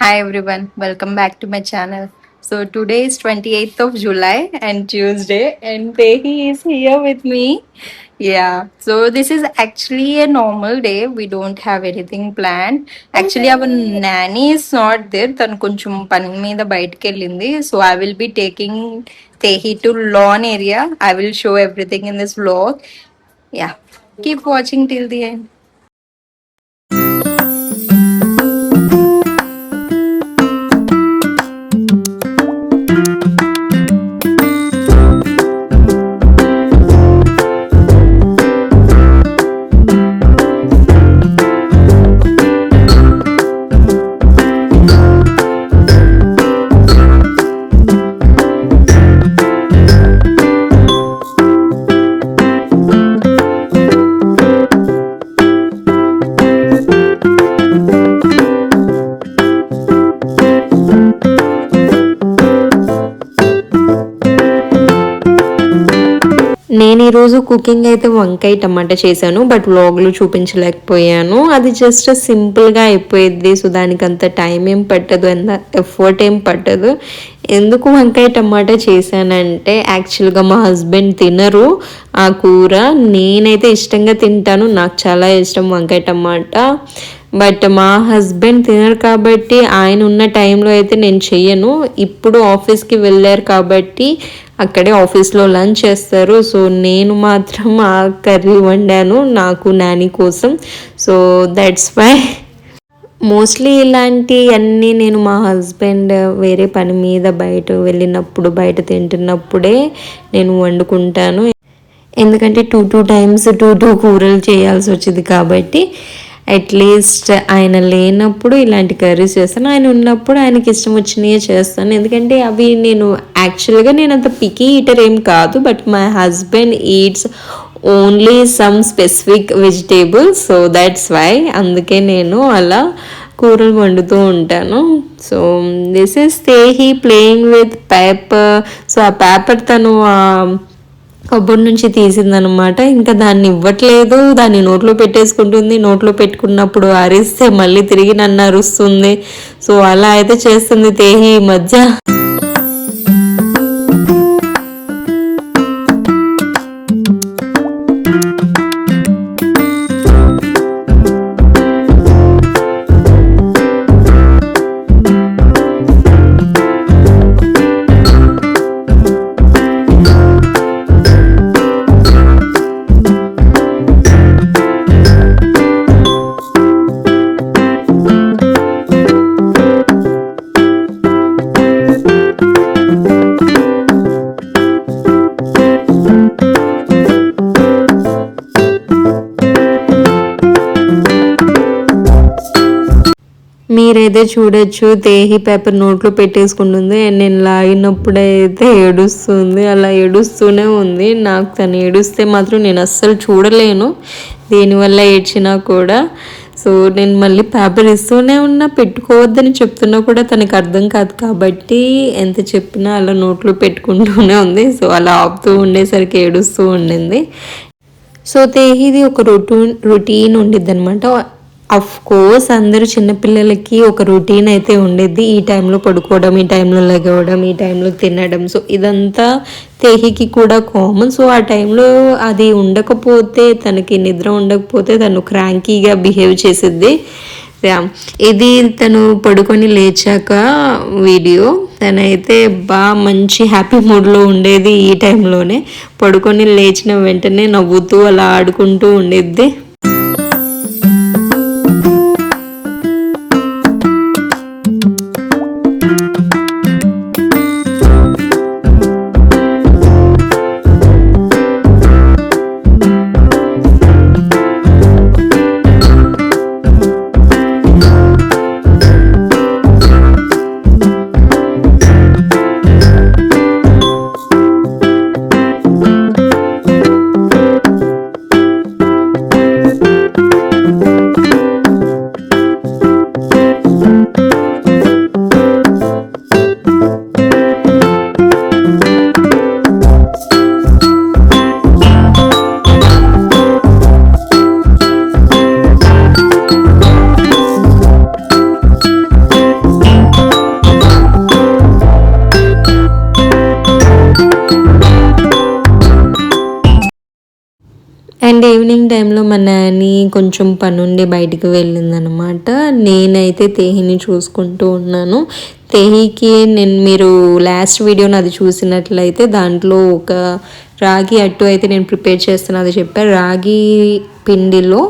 Hi everyone, welcome back to my channel. So today is 28th of July and Tuesday, and Tehi is here with me. Yeah, so this is actually a normal day. We don't have anything planned. Actually, our nanny is not there. తను కొంచెం పని మీద బయటికి వెళ్ళింది. So I will be taking Tehi to lawn area. I will show everything in this vlog. Yeah, keep watching till the end. నేను ఈరోజు cooking అయితే వంకాయ టమాటా చేశాను, బట్ వ్లాగ్లో చూపించలేకపోయాను. అది జస్ట్ సింపుల్గా అయిపోయింది. సో దానికి అంత టైం ఏం పట్టదు, అంత ఎఫర్ట్ ఏం పట్టదు. ఎందుకు వంకాయ టమాటా చేశానంటే యాక్చువల్గా మా హస్బెండ్ తినరు ఆ కూర. నేనైతే ఇష్టంగా తింటాను, నాకు చాలా ఇష్టం వంకాయ టమాటా. బట్ మా హస్బెండ్ తినరు కాబట్టి ఆయన ఉన్న టైంలో అయితే నేను చెయ్యను. ఇప్పుడు ఆఫీస్కి వెళ్ళారు కాబట్టి అక్కడే ఆఫీస్లో లంచ్ చేస్తారు. సో నేను మాత్రం ఆ కర్రీ వండాను నాకు నాని కోసం. సో దట్స్ వై మోస్ట్లీ ఇలాంటి అన్నీ నేను మా హస్బెండ్ వేరే పని మీద బయట వెళ్ళినప్పుడు, బయట తింటున్నప్పుడే నేను వండుకుంటాను. ఎందుకంటే టూ టైమ్స్ టూ కూరలు చేయాల్సి వచ్చింది కాబట్టి అట్లీస్ట్ ఆయన లేనప్పుడు ఇలాంటి కర్రీస్ చేస్తాను, ఆయన ఉన్నప్పుడు ఆయనకి ఇష్టం వచ్చినవే చేస్తాను. ఎందుకంటే అవి యాక్చువల్గా నేను అంత పికీ ఈటర్ ఏం కాదు, but my husband eats only some specific vegetables. So that's why అందుకే నేను అలా కూరలు వండుతూ ఉంటాను. సో దిస్ ఈస్ తేహి ప్లేయింగ్ విత్ పేపర్. సో ఆ పేపర్ తను కబోర్డ్ నుంచి తీసిందనమాట. ఇంకా దాన్ని ఇవ్వట్లేదు, దాన్ని నోట్లో పెట్టేసుకుంటుంది. నోట్లో పెట్టుకున్నప్పుడు అరిస్తే మళ్ళీ తిరిగి నన్ను అరుస్తుంది. సో అలా అయితే చేస్తుంది తేహి ఈ మధ్య. మీరైతే చూడొచ్చు తేహి పేపర్ నోట్లో పెట్టేసుకుంటుంది. అండ్ నేను లాగినప్పుడైతే ఏడుస్తుంది, అలా ఏడుస్తూనే ఉంది. నాకు తను ఏడుస్తే మాత్రం నేను అస్సలు చూడలేను, దేనివల్ల ఏడ్చినా కూడా. సో నేను మళ్ళీ పేపర్ ఇస్తూనే ఉన్నా, పెట్టుకోవద్దని చెప్తున్నా కూడా తనకు అర్థం కాదు కాబట్టి ఎంత చెప్పినా అలా నోట్లో పెట్టుకుంటూనే ఉంది. సో అలా ఆపుతూ ఉండేసరికి ఏడుస్తూ ఉండింది. సో తేహిది ఒక రొటీన్ ఉండిద్ది అనమాట. అఫ్ కోర్స్ అందరూ చిన్నపిల్లలకి ఒక రొటీన్ అయితే ఉండేది. ఈ టైంలో పడుకోవడం, ఈ టైంలో లెగవడం, ఈ టైంలో తినడం. సో ఇదంతా తేహికి కూడా కామన్. సో ఆ టైంలో అది ఉండకపోతే, తనకి నిద్ర ఉండకపోతే తను క్రాంకీగా బిహేవ్ చేసిద్ది. ఇది తను పడుకొని లేచాక వీడియో. తనైతే మంచి హ్యాపీ మూడ్లో ఉండేది ఈ టైంలోనే. పడుకొని లేచిన వెంటనే నవ్వుతూ అలా ఆడుకుంటూ ఉండేది. టైంలో మా నాని కొంచెం పనుండి బయటికి వెళ్ళిందనమాట. నేనైతే తేహిని చూసుకుంటూ ఉన్నాను. తేహికి మీరు లాస్ట్ వీడియో నాది చూసినట్లయితే దాంట్లో ఒక రాగి అట్టు అయితే నేను ప్రిపేర్ చేస్తాను అది చెప్పాను. రాగి పిండిలో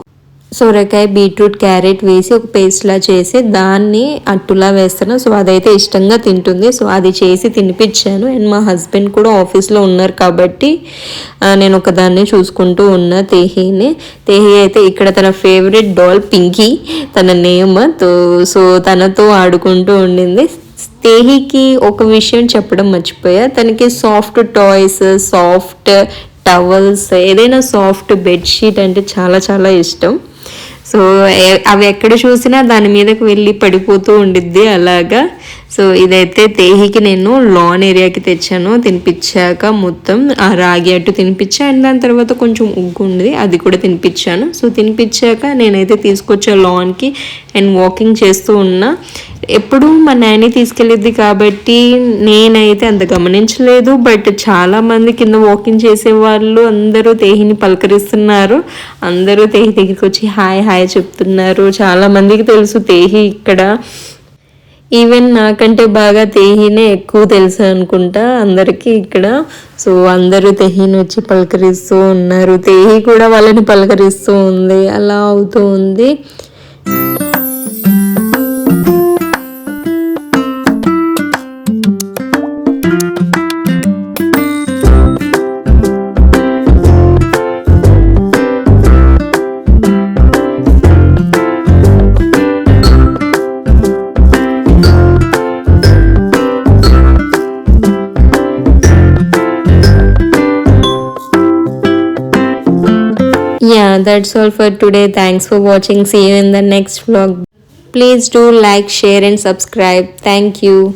సొరకాయ, బీట్రూట్, క్యారెట్ వేసి ఒక పేస్ట్లా చేసి దాన్ని అట్టులా వేస్తాను. సో అదైతే ఇష్టంగా తింటుంది. సో అది చేసి తినిపించాను. అండ్ మా హస్బెండ్ కూడా ఆఫీస్లో ఉన్నారు కాబట్టి నేను ఒకదాన్ని చూసుకుంటూ ఉన్నా తేహిని. తేహి అయితే ఇక్కడ తన ఫేవరెట్ డాల్ పింకీ తన నేమ్. సో తనతో ఆడుకుంటూ ఉండింది. తేహికి ఒక విషయం చెప్పడం మర్చిపోయా, తనకి సాఫ్ట్ టాయ్స్, సాఫ్ట్ టవల్స్, ఏదైనా సాఫ్ట్ బెడ్షీట్ అంటే చాలా చాలా ఇష్టం. సో అవి ఎక్కడ చూసినా దాని మీదకి వెళ్ళి పడిపోతూ ఉండిద్ది అలాగా. సో ఇదైతే తేహికి నేను లాన్ ఏరియాకి తెచ్చాను. తినిపించాక మొత్తం ఆ రాగి అట్టు తినిపించా. అండ్ దాని తర్వాత కొంచెం ఉగ్గు ఉంది అది కూడా తినిపించాను. సో తినిపించాక నేనైతే తీసుకొచ్చా లాన్కి అండ్ వాకింగ్ చేస్తూ ఉన్నా. ఎప్పుడు మా నాని తీసుకెళ్ళిద్ది కాబట్టి నేనైతే అంత గమనించలేదు. బట్ చాలామంది కింద వాకింగ్ చేసే వాళ్ళు అందరూ తేహిని పలకరిస్తున్నారు. అందరూ తేహి దగ్గరికి వచ్చి హాయ్ హాయ్ చెప్తున్నారు. చాలామందికి తెలుసు తేహి ఇక్కడ. ఈవెన్ నాకంటే బాగా తేహినే ఎక్కువ తెలుసు అనుకుంటా అందరికీ ఇక్కడ. సో అందరూ తేహిని వచ్చి పలకరిస్తూ ఉన్నారు. తేహి కూడా వాళ్ళని పలకరిస్తూ ఉంది. అలా అవుతూ ఉంది. Yeah, that's all for today. Thanks for watching. See you in the next vlog. Please do like, share and subscribe. Thank you.